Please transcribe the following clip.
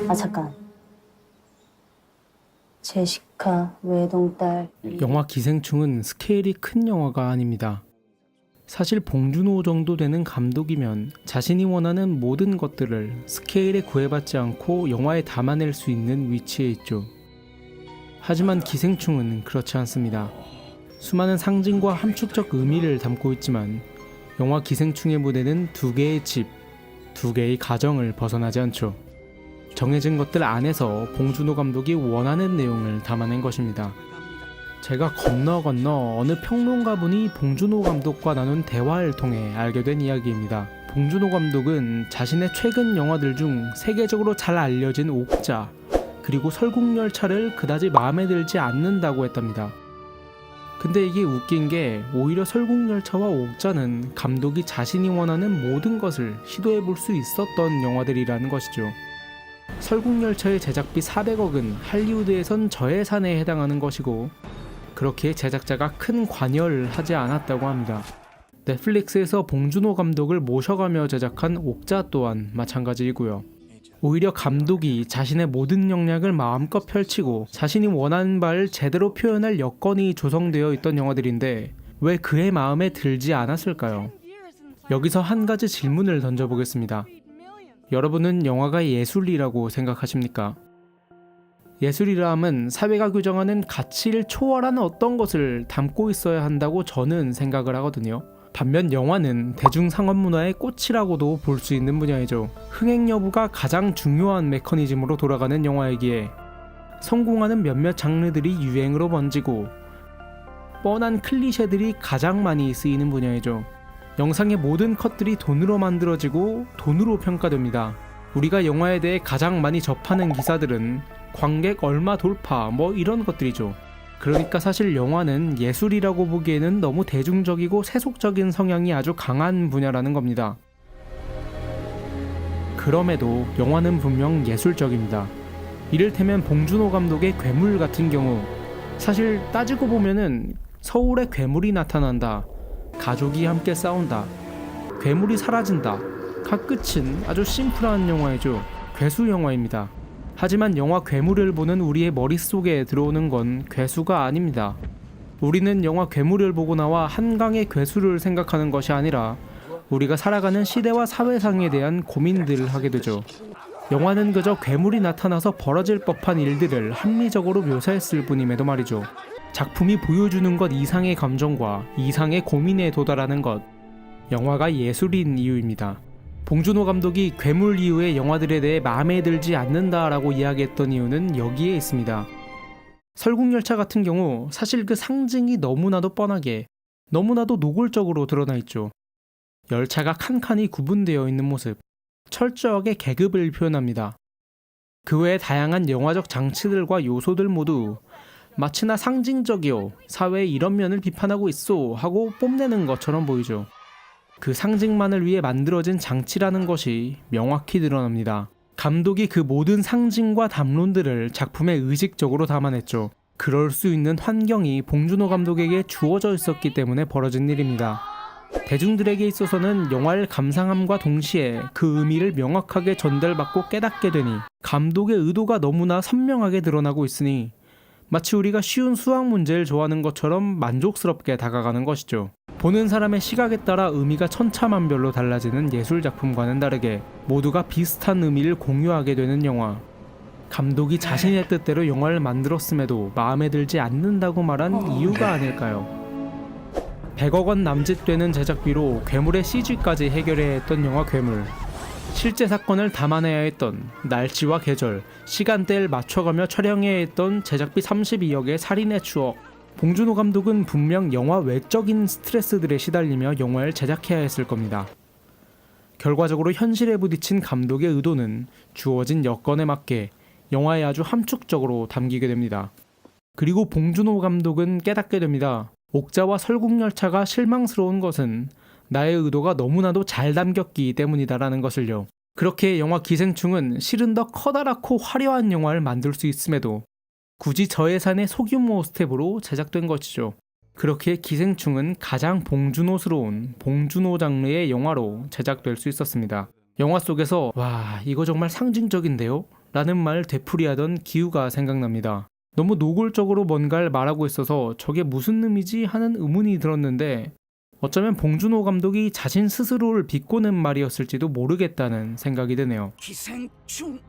아 잠깐. 제시카 외동딸. 영화 기생충은 스케일이 큰 영화가 아닙니다. 사실 봉준호 정도 되는 감독이면 자신이 원하는 모든 것들을 스케일에 구애받지 않고 영화에 담아낼 수 있는 위치에 있죠. 하지만 기생충은 그렇지 않습니다. 수많은 상징과 함축적 의미를 담고 있지만 영화 기생충의 무대는 두 개의 집, 두 개의 가정을 벗어나지 않죠. 정해진 것들 안에서 봉준호 감독이 원하는 내용을 담아낸 것입니다. 제가 건너 어느 평론가분이 봉준호 감독과 나눈 대화를 통해 알게 된 이야기입니다. 봉준호 감독은 자신의 최근 영화들 중 세계적으로 잘 알려진 옥자, 그리고 설국열차를 그다지 마음에 들지 않는다고 했답니다. 근데 이게 웃긴 게 오히려 설국열차와 옥자는 감독이 자신이 원하는 모든 것을 시도해 볼 수 있었던 영화들이라는 것이죠. 설국열차의 제작비 400억은 할리우드에선 저예산에 해당하는 것이고 그렇게 제작자가 큰 관여를 하지 않았다고 합니다. 넷플릭스에서 봉준호 감독을 모셔가며 제작한 옥자 또한 마찬가지이고요. 오히려 감독이 자신의 모든 역량을 마음껏 펼치고 자신이 원하는 바를 제대로 표현할 여건이 조성되어 있던 영화들인데 왜 그의 마음에 들지 않았을까요? 여기서 한 가지 질문을 던져보겠습니다. 여러분은 영화가 예술이라고 생각하십니까? 예술이라 함은 사회가 규정하는 가치를 초월한 어떤 것을 담고 있어야 한다고 저는 생각을 하거든요. 반면 영화는 대중상업문화의 꽃이라고도 볼 수 있는 분야이죠. 흥행 여부가 가장 중요한 메커니즘으로 돌아가는 영화이기에 성공하는 몇몇 장르들이 유행으로 번지고 뻔한 클리셰들이 가장 많이 쓰이는 분야이죠. 영상의 모든 컷들이 돈으로 만들어지고 돈으로 평가됩니다. 우리가 영화에 대해 가장 많이 접하는 기사들은 관객 얼마 돌파 이런 것들이죠. 그러니까 사실 영화는 예술이라고 보기에는 너무 대중적이고 세속적인 성향이 아주 강한 분야라는 겁니다. 그럼에도 영화는 분명 예술적입니다. 이를테면 봉준호 감독의 괴물 같은 경우 사실 따지고 보면은 서울에 괴물이 나타난다, 가족이 함께 싸운다, 괴물이 사라진다 각 끝은 아주 심플한 영화이죠. 괴수 영화입니다. 하지만 영화 괴물을 보는 우리의 머릿속에 들어오는 건 괴수가 아닙니다. 우리는 영화 괴물을 보고 나와 한강의 괴수를 생각하는 것이 아니라 우리가 살아가는 시대와 사회상에 대한 고민들을 하게 되죠. 영화는 그저 괴물이 나타나서 벌어질 법한 일들을 합리적으로 묘사했을 뿐임에도 말이죠. 작품이 보여주는 것 이상의 감정과 이상의 고민에 도달하는 것, 영화가 예술인 이유입니다. 봉준호 감독이 괴물 이후의 영화들에 대해 마음에 들지 않는다라고 이야기했던 이유는 여기에 있습니다. 설국열차 같은 경우 사실 그 상징이 너무나도 뻔하게, 너무나도 노골적으로 드러나 있죠. 열차가 칸칸이 구분되어 있는 모습, 철저하게 계급을 표현합니다. 그 외에 다양한 영화적 장치들과 요소들 모두 마치나 상징적이요, 사회에 이런 면을 비판하고 있어 하고 뽐내는 것처럼 보이죠. 그 상징만을 위해 만들어진 장치라는 것이 명확히 드러납니다. 감독이 그 모든 상징과 담론들을 작품에 의식적으로 담아냈죠. 그럴 수 있는 환경이 봉준호 감독에게 주어져 있었기 때문에 벌어진 일입니다. 대중들에게 있어서는 영화를 감상함과 동시에 그 의미를 명확하게 전달받고 깨닫게 되니 감독의 의도가 너무나 선명하게 드러나고 있으니 마치 우리가 쉬운 수학 문제를 좋아하는 것처럼 만족스럽게 다가가는 것이죠. 보는 사람의 시각에 따라 의미가 천차만별로 달라지는 예술작품과는 다르게 모두가 비슷한 의미를 공유하게 되는 영화. 감독이 자신의 뜻대로 영화를 만들었음에도 마음에 들지 않는다고 말한 이유가 아닐까요? 100억 원 남짓 되는 제작비로 괴물의 CG까지 해결해야 했던 영화 괴물. 실제 사건을 담아내야 했던 날씨와 계절, 시간대를 맞춰가며 촬영해야 했던 제작비 32억의 살인의 추억. 봉준호 감독은 분명 영화 외적인 스트레스들에 시달리며 영화를 제작해야 했을 겁니다. 결과적으로 현실에 부딪힌 감독의 의도는 주어진 여건에 맞게 영화에 아주 함축적으로 담기게 됩니다. 그리고 봉준호 감독은 깨닫게 됩니다. 옥자와 설국열차가 실망스러운 것은 나의 의도가 너무나도 잘 담겼기 때문이다라는 것을요. 그렇게 영화 기생충은 실은 더 커다랗고 화려한 영화를 만들 수 있음에도 굳이 저예산의 소규모 스텝으로 제작된 것이죠. 그렇게 기생충은 가장 봉준호스러운 봉준호 장르의 영화로 제작될 수 있었습니다. 영화 속에서 와, 이거 정말 상징적인데요? 라는 말 되풀이하던 기우가 생각납니다. 너무 노골적으로 뭔가를 말하고 있어서 저게 무슨 의미지 하는 의문이 들었는데 어쩌면 봉준호 감독이 자신 스스로를 비꼬는 말이었을지도 모르겠다는 생각이 드네요. 기생충